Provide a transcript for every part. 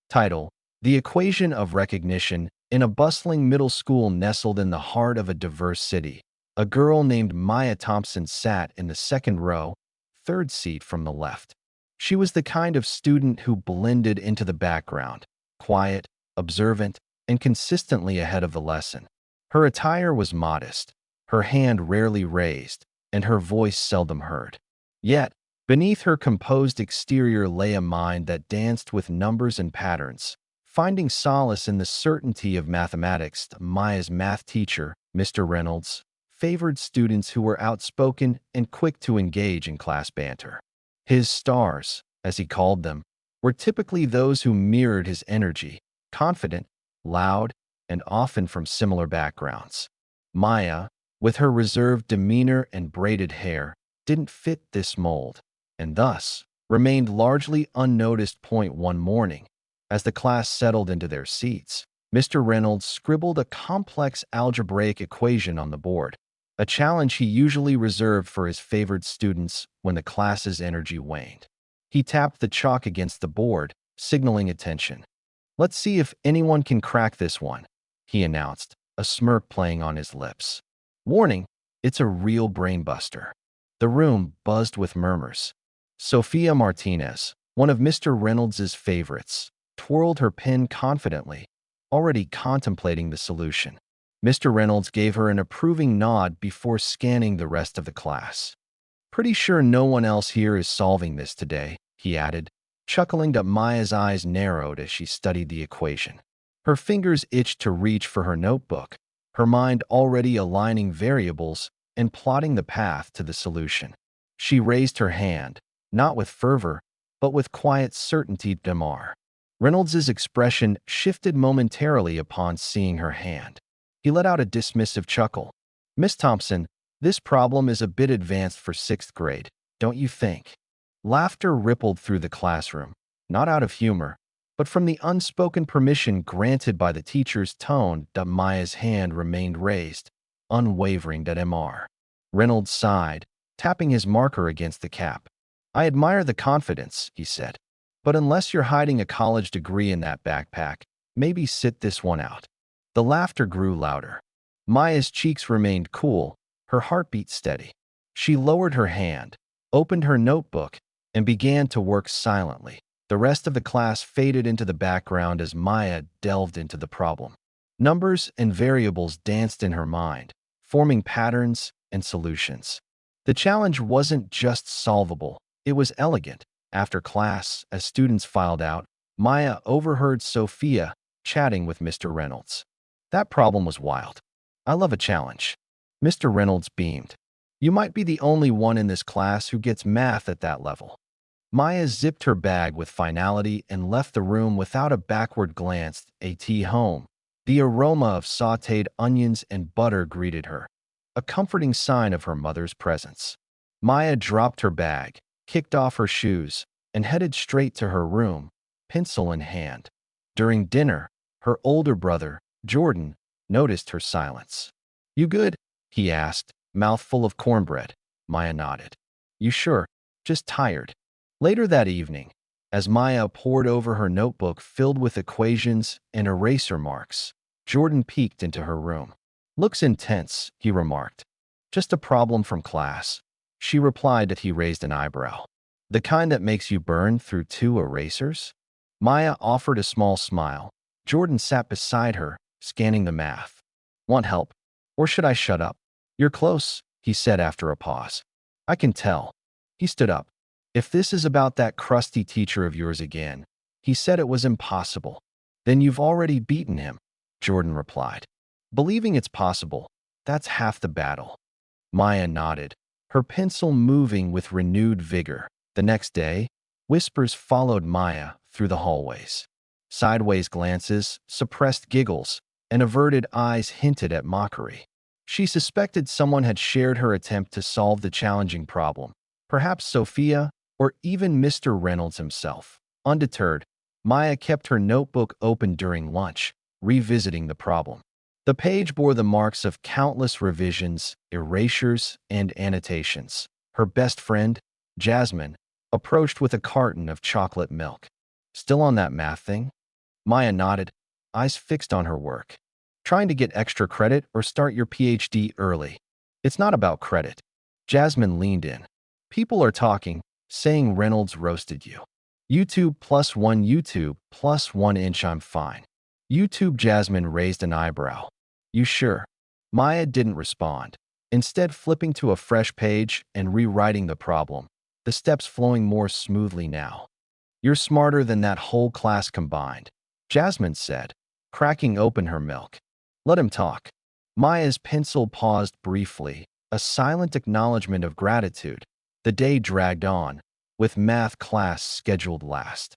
Title: The Equation of Recognition. In a bustling middle school nestled in the heart of a diverse city, a girl named Maya Thompson sat in the second row, third seat from the left. She was the kind of student who blended into the background, quiet, observant, and consistently ahead of the lesson. Her attire was modest, her hand rarely raised, and her voice seldom heard. Yet, beneath her composed exterior lay a mind that danced with numbers and patterns. Finding solace in the certainty of mathematics, Maya's math teacher, Mr. Reynolds, favored students who were outspoken and quick to engage in class banter. His stars, as he called them, were typically those who mirrored his energy, confident, loud, and often from similar backgrounds. Maya, with her reserved demeanor and braided hair, didn't fit this mold, and thus remained largely unnoticed. One morning, as the class settled into their seats, Mr. Reynolds scribbled a complex algebraic equation on the board, a challenge he usually reserved for his favored students when the class's energy waned. He tapped the chalk against the board, signaling attention. "Let's see if anyone can crack this one," he announced, a smirk playing on his lips. Warning, it's a real brainbuster. The room buzzed with murmurs. Sophia Martinez, one of Mr. Reynolds's favorites, twirled her pen confidently, already contemplating the solution. Mr. Reynolds gave her an approving nod before scanning the rest of the class. "Pretty sure no one else here is solving this today," he added, chuckling that Maya's eyes narrowed as she studied the equation. Her fingers itched to reach for her notebook, her mind already aligning variables and plotting the path to the solution. She raised her hand, not with fervor, but with quiet certainty. Damar. Reynolds's expression shifted momentarily upon seeing her hand. He let out a dismissive chuckle. "Miss Thompson, this problem is a bit advanced for 6th grade, don't you think?" Laughter rippled through the classroom, not out of humor, but from the unspoken permission granted by the teacher's tone. Maya's hand remained raised, unwavering. Mr. Reynolds sighed, tapping his marker against the cap. "I admire the confidence," he said. "But unless you're hiding a college degree in that backpack, maybe sit this one out." The laughter grew louder. Maya's cheeks remained cool, her heartbeat steady. She lowered her hand, opened her notebook, and began to work silently. The rest of the class faded into the background as Maya delved into the problem. Numbers and variables danced in her mind, forming patterns and solutions. The challenge wasn't just solvable, it was elegant. After class, as students filed out, Maya overheard Sophia chatting with Mr. Reynolds. "That problem was wild. I love a challenge." Mr. Reynolds beamed. "You might be the only one in this class who gets math at that level." Maya zipped her bag with finality and left the room without a backward glance. Home. The aroma of sautéed onions and butter greeted her, a comforting sign of her mother's presence. Maya dropped her bag, kicked off her shoes, and headed straight to her room, pencil in hand. During dinner, her older brother, Jordan, noticed her silence. "You good?" he asked, mouth full of cornbread. Maya nodded. "You sure? Just tired." Later that evening, as Maya pored over her notebook filled with equations and eraser marks, Jordan peeked into her room. "Looks intense," he remarked. "Just a problem from class." She replied that he raised an eyebrow. "The kind that makes you burn through 2 erasers?" Maya offered a small smile. Jordan sat beside her, scanning the math. "Want help? Or should I shut up?" "You're close," he said after a pause. "I can tell." He stood up. "If this is about that crusty teacher of yours again," he said it was impossible. "Then you've already beaten him," Jordan replied. "Believing it's possible, that's half the battle." Maya nodded, her pencil moving with renewed vigor. The next day, whispers followed Maya through the hallways. Sideways glances, suppressed giggles, and averted eyes hinted at mockery. She suspected someone had shared her attempt to solve the challenging problem, perhaps Sophia or even Mr. Reynolds himself. Undeterred, Maya kept her notebook open during lunch, revisiting the problem. The page bore the marks of countless revisions, erasures, and annotations. Her best friend, Jasmine, approached with a carton of chocolate milk. "Still on that math thing?" Maya nodded, eyes fixed on her work. Trying to get extra credit or start your PhD early. It's not about credit. Jasmine leaned in. People are talking, saying Reynolds roasted you. YouTube plus one YouTube plus 1 inch I'm fine. YouTube Jasmine raised an eyebrow. You sure? Maya didn't respond, instead flipping to a fresh page and rewriting the problem, the steps flowing more smoothly now. You're smarter than that whole class combined, Jasmine said, cracking open her milk. Let him talk. Maya's pencil paused briefly, a silent acknowledgement of gratitude. The day dragged on, with math class scheduled last.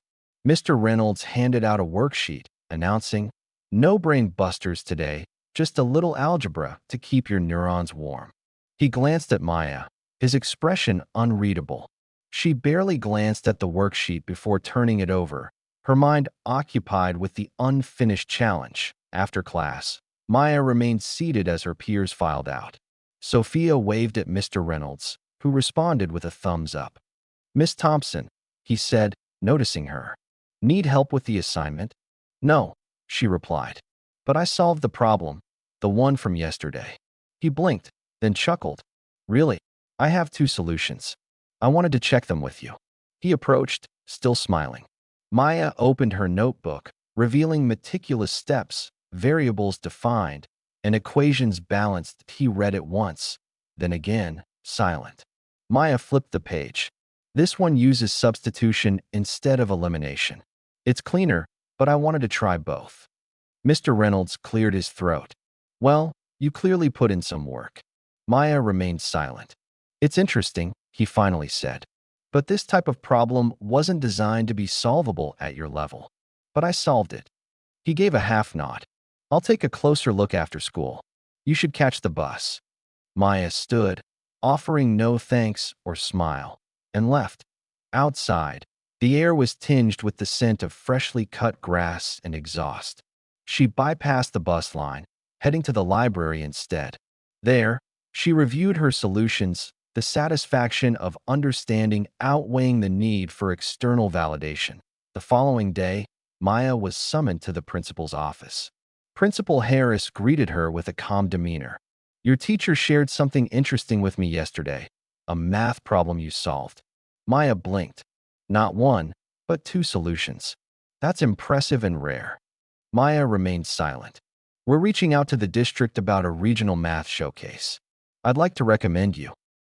Mr. Reynolds handed out a worksheet, announcing, "No brain busters today, just a little algebra to keep your neurons warm." He glanced at Maya, his expression unreadable. She barely glanced at the worksheet before turning it over, her mind occupied with the unfinished challenge. After class, Maya remained seated as her peers filed out. Sophia waved at Mr. Reynolds, who responded with a thumbs up. "Miss Thompson," he said, noticing her. "Need help with the assignment?" "No," she replied. "But I solved the problem, the one from yesterday." He blinked, then chuckled. "Really? I have 2 solutions. I wanted to check them with you." He approached, still smiling. Maya opened her notebook, revealing meticulous steps, variables defined, and equations balanced. He read it once, then again, silent. Maya flipped the page. "This one uses substitution instead of elimination. It's cleaner, but I wanted to try both." Mr. Reynolds cleared his throat. "Well, you clearly put in some work." Maya remained silent. "It's interesting," he finally said. "But this type of problem wasn't designed to be solvable at your level. But I solved it." He gave a half nod. "I'll take a closer look after school. You should catch the bus." Maya stood, offering no thanks or smile, and left. Outside, the air was tinged with the scent of freshly cut grass and exhaust. She bypassed the bus line, heading to the library instead. There, she reviewed her solutions, the satisfaction of understanding outweighing the need for external validation. The following day, Maya was summoned to the principal's office. Principal Harris greeted her with a calm demeanor. "Your teacher shared something interesting with me yesterday, a math problem you solved." Maya blinked. Not one, but 2 solutions. That's impressive and rare. Maya remained silent. "We're reaching out to the district about a regional math showcase. I'd like to recommend you."